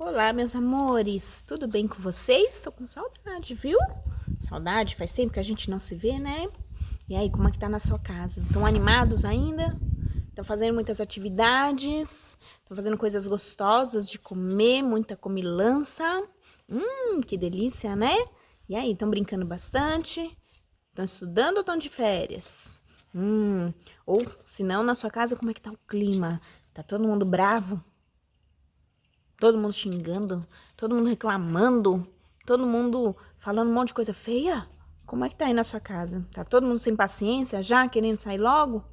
Olá, meus amores, tudo bem com vocês? Tô com saudade, viu? Saudade, faz tempo que a gente não se vê, né? E aí, como é que tá na sua casa? Estão animados ainda? Estão fazendo muitas atividades? Estão fazendo coisas gostosas de comer, muita comilança? Que delícia, né? E aí, estão brincando bastante? Estão estudando ou estão de férias? Ou, se não, na sua casa, como é que tá o clima? Tá todo mundo bravo? Todo mundo xingando, todo mundo reclamando, todo mundo falando um monte de coisa feia? Como é que tá aí na sua casa? Tá todo mundo sem paciência já, querendo sair logo?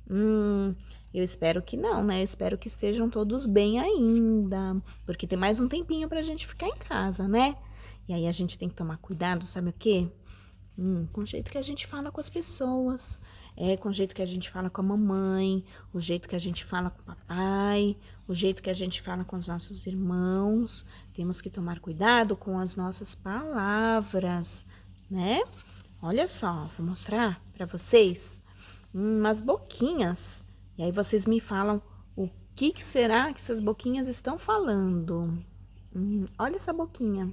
Eu espero que não, né? Eu espero que estejam todos bem ainda, porque tem mais um tempinho pra gente ficar em casa, né? E aí a gente tem que tomar cuidado, sabe o quê? Com o jeito que a gente fala com as pessoas, com o jeito que a gente fala com a mamãe, o jeito que a gente fala com o papai, o jeito que a gente fala com os nossos irmãos. Temos que tomar cuidado com as nossas palavras, né? Olha só, vou mostrar para vocês umas boquinhas. E aí vocês me falam o que será que essas boquinhas estão falando. Olha essa boquinha.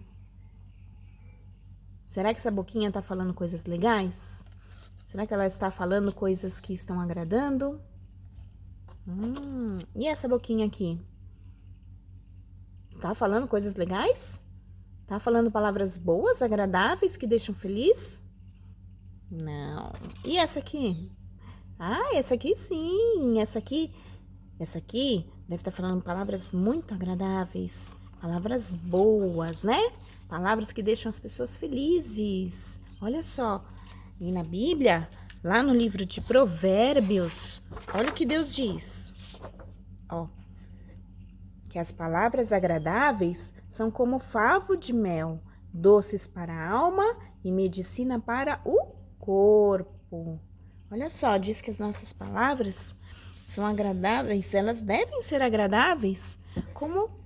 Será que essa boquinha tá falando coisas legais? Será que ela está falando coisas que estão agradando? E essa boquinha aqui? Tá falando coisas legais? Tá falando palavras boas, agradáveis, que deixam feliz? Não. E essa aqui? Ah, essa aqui sim. Essa aqui deve estar falando palavras muito agradáveis, palavras boas, né? Palavras que deixam as pessoas felizes. Olha só. E na Bíblia, lá no livro de Provérbios, olha o que Deus diz. Ó, que as palavras agradáveis são como favo de mel, doces para a alma e medicina para o corpo. Olha só, diz que as nossas palavras são agradáveis, elas devem ser agradáveis, como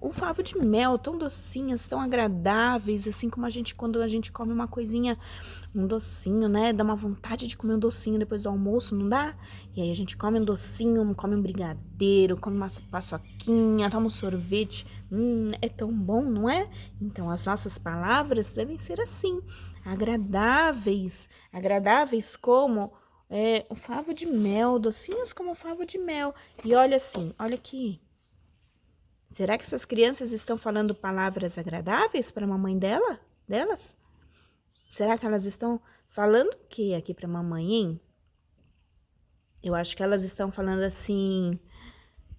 o favo de mel, tão docinhas, tão agradáveis, assim como quando a gente come uma coisinha, um docinho, né? Dá uma vontade de comer um docinho depois do almoço, não dá? E aí a gente come um docinho, come um brigadeiro, come uma paçoquinha, toma um sorvete. É tão bom, não é? Então as nossas palavras devem ser assim, agradáveis, agradáveis como o favo de mel, docinhas como o favo de mel. E olha assim, olha aqui. Será que essas crianças estão falando palavras agradáveis para a mamãe delas? Será que elas estão falando o que aqui para a mamãe, hein? Eu acho que elas estão falando assim: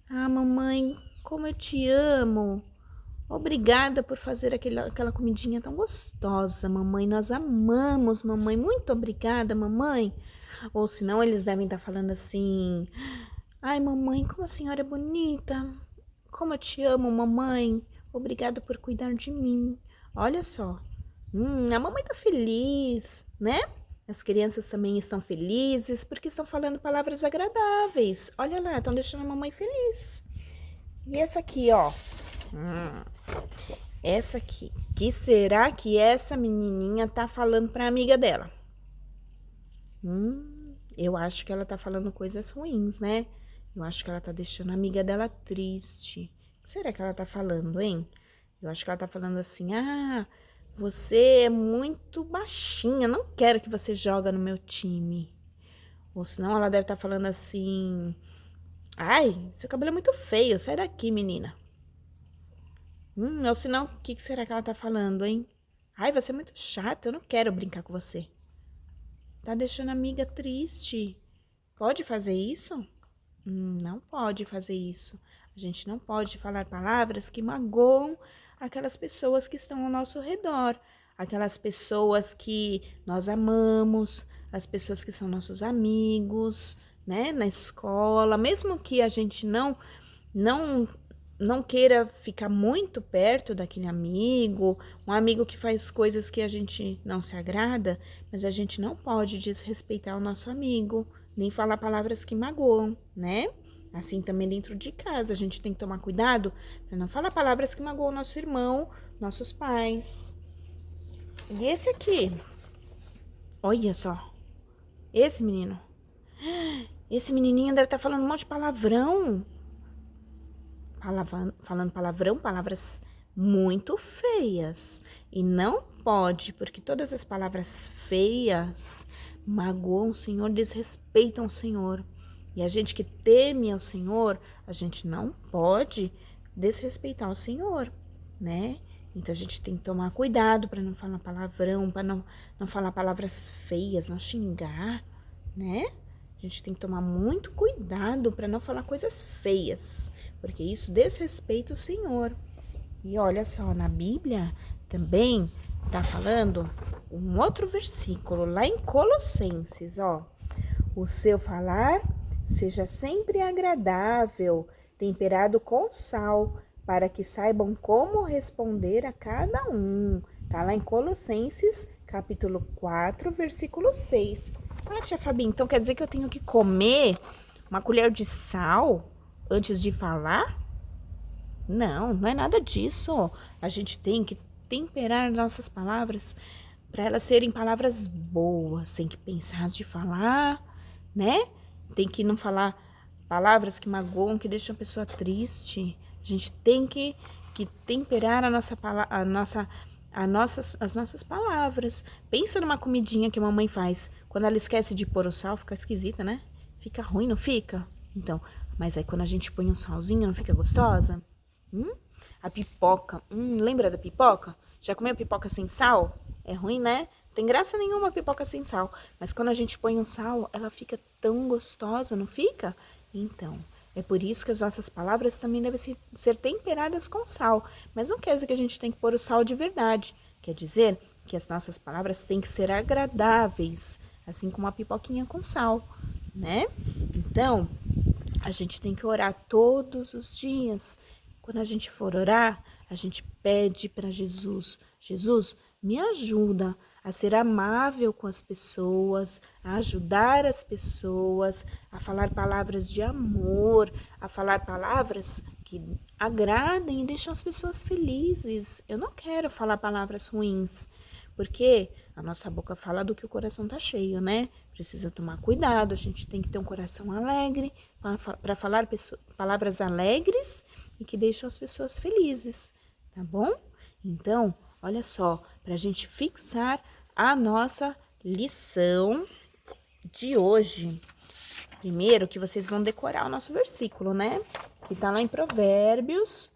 "Ah, mamãe, como eu te amo. Obrigada por fazer aquela comidinha tão gostosa, mamãe. Nós amamos, mamãe. Muito obrigada, mamãe." Ou senão eles devem estar falando assim: "Ai, mamãe, como a senhora é bonita. Como eu te amo, mamãe. Obrigada por cuidar de mim." Olha só. A mamãe tá feliz, né? As crianças também estão felizes porque estão falando palavras agradáveis. Olha lá, estão deixando a mamãe feliz. E essa aqui, ó. Essa aqui. Que será que essa menininha tá falando pra amiga dela? Eu acho que ela tá falando coisas ruins, né? Eu acho que ela tá deixando a amiga dela triste. O que será que ela tá falando, hein? Eu acho que ela tá falando assim: "Ah, você é muito baixinha, não quero que você joga no meu time." Ou senão ela deve estar falando assim: "Ai, seu cabelo é muito feio, sai daqui, menina." Ou senão, o que será que ela tá falando, hein? "Ai, você é muito chata, eu não quero brincar com você." Tá deixando a amiga triste. Pode fazer isso? Não pode fazer isso. A gente não pode falar palavras que magoam aquelas pessoas que estão ao nosso redor, aquelas pessoas que nós amamos, as pessoas que são nossos amigos, né, na escola, mesmo que a gente não não queira ficar muito perto daquele amigo, um amigo que faz coisas que a gente não se agrada, mas a gente não pode desrespeitar o nosso amigo, nem falar palavras que magoam, né? Assim também dentro de casa, a gente tem que tomar cuidado para não falar palavras que magoam nosso irmão, nossos pais. E esse aqui, olha só, esse menino, esse menininho deve estar falando um monte de palavrão. falando palavrão, palavras muito feias. E não pode, porque todas as palavras feias magoam o Senhor, desrespeitam o Senhor. E a gente que teme ao Senhor, a gente não pode desrespeitar o Senhor, né? Então a gente tem que tomar cuidado para não falar palavrão, para não falar palavras feias, não xingar, né? A gente tem que tomar muito cuidado para não falar coisas feias, porque isso desrespeita o Senhor. E olha só, na Bíblia também tá falando um outro versículo, lá em Colossenses, ó. O seu falar seja sempre agradável, temperado com sal, para que saibam como responder a cada um. Tá lá em Colossenses, capítulo 4, versículo 6. Ah, tia Fabi, então quer dizer que eu tenho que comer uma colher de sal antes de falar? Não, não é nada disso. A gente tem que temperar nossas palavras para elas serem palavras boas. Tem que pensar antes de falar, né? Tem que não falar palavras que magoam, que deixam a pessoa triste. A gente tem que temperar as nossas palavras. Pensa numa comidinha que a mamãe faz. Quando ela esquece de pôr o sal, fica esquisita, né? Fica ruim, não fica? Então, mas aí quando a gente põe um salzinho, não fica gostosa? A pipoca. Lembra da pipoca? Já comeu pipoca sem sal? É ruim, né? Não tem graça nenhuma a pipoca sem sal. Mas quando a gente põe um sal, ela fica tão gostosa, não fica? Então, é por isso que as nossas palavras também devem ser temperadas com sal. Mas não quer dizer que a gente tem que pôr o sal de verdade. Quer dizer que as nossas palavras têm que ser agradáveis, assim como a pipoquinha com sal, né? Então, a gente tem que orar todos os dias. Quando a gente for orar, a gente pede para Jesus: Jesus, me ajuda a ser amável com as pessoas, a ajudar as pessoas, a falar palavras de amor, a falar palavras que agradem e deixam as pessoas felizes. Eu não quero falar palavras ruins, porque a nossa boca fala do que o coração tá cheio, né? Precisa tomar cuidado, a gente tem que ter um coração alegre para falar palavras alegres e que deixam as pessoas felizes, tá bom? Então, olha só, para a gente fixar a nossa lição de hoje. Primeiro que vocês vão decorar o nosso versículo, né? Que tá lá em Provérbios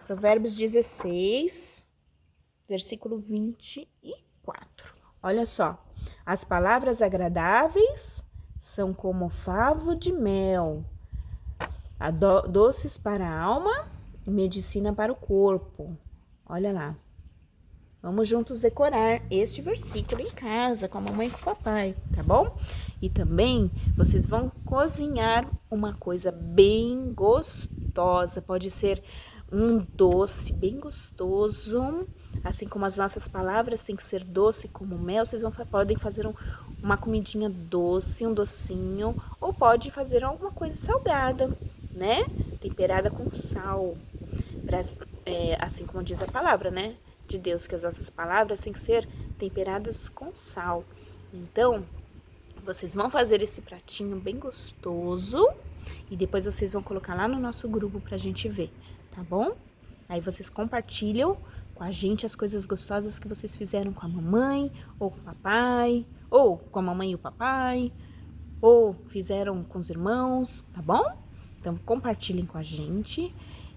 16, versículo 24. Olha só, as palavras agradáveis são como favo de mel, doces para a alma e medicina para o corpo. Olha lá. Vamos juntos decorar este versículo em casa, com a mamãe e com o papai, tá bom? E também vocês vão cozinhar uma coisa bem gostosa. Pode ser um doce bem gostoso, assim como as nossas palavras têm que ser doce como mel. Vocês podem fazer uma comidinha doce, um docinho, ou pode fazer alguma coisa salgada, né? Temperada com sal, assim como diz a palavra, né? De Deus, que as nossas palavras têm que ser temperadas com sal. Então, vocês vão fazer esse pratinho bem gostoso e depois vocês vão colocar lá no nosso grupo pra gente ver, tá bom? Aí vocês compartilham com a gente as coisas gostosas que vocês fizeram com a mamãe, ou com o papai, ou com a mamãe e o papai, ou fizeram com os irmãos, tá bom? Então, compartilhem com a gente.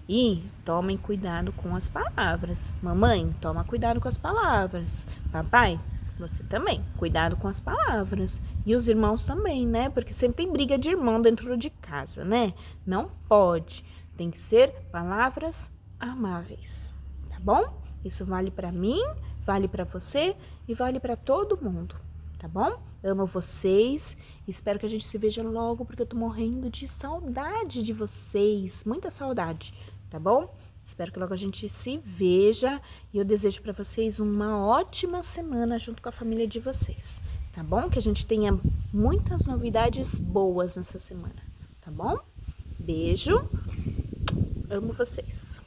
E tomem cuidado com as palavras. Mamãe, toma cuidado com as palavras. Papai, você também, cuidado com as palavras. E os irmãos também, né? Porque sempre tem briga de irmão dentro de casa, né? Não pode. Tem que ser palavras amáveis, tá bom? Isso vale pra mim, vale pra você e vale pra todo mundo, tá bom? Amo vocês. Espero que a gente se veja logo, porque eu tô morrendo de saudade de vocês. Muita saudade. Tá bom? Espero que logo a gente se veja e eu desejo para vocês uma ótima semana junto com a família de vocês, tá bom? Que a gente tenha muitas novidades boas nessa semana, tá bom? Beijo, amo vocês.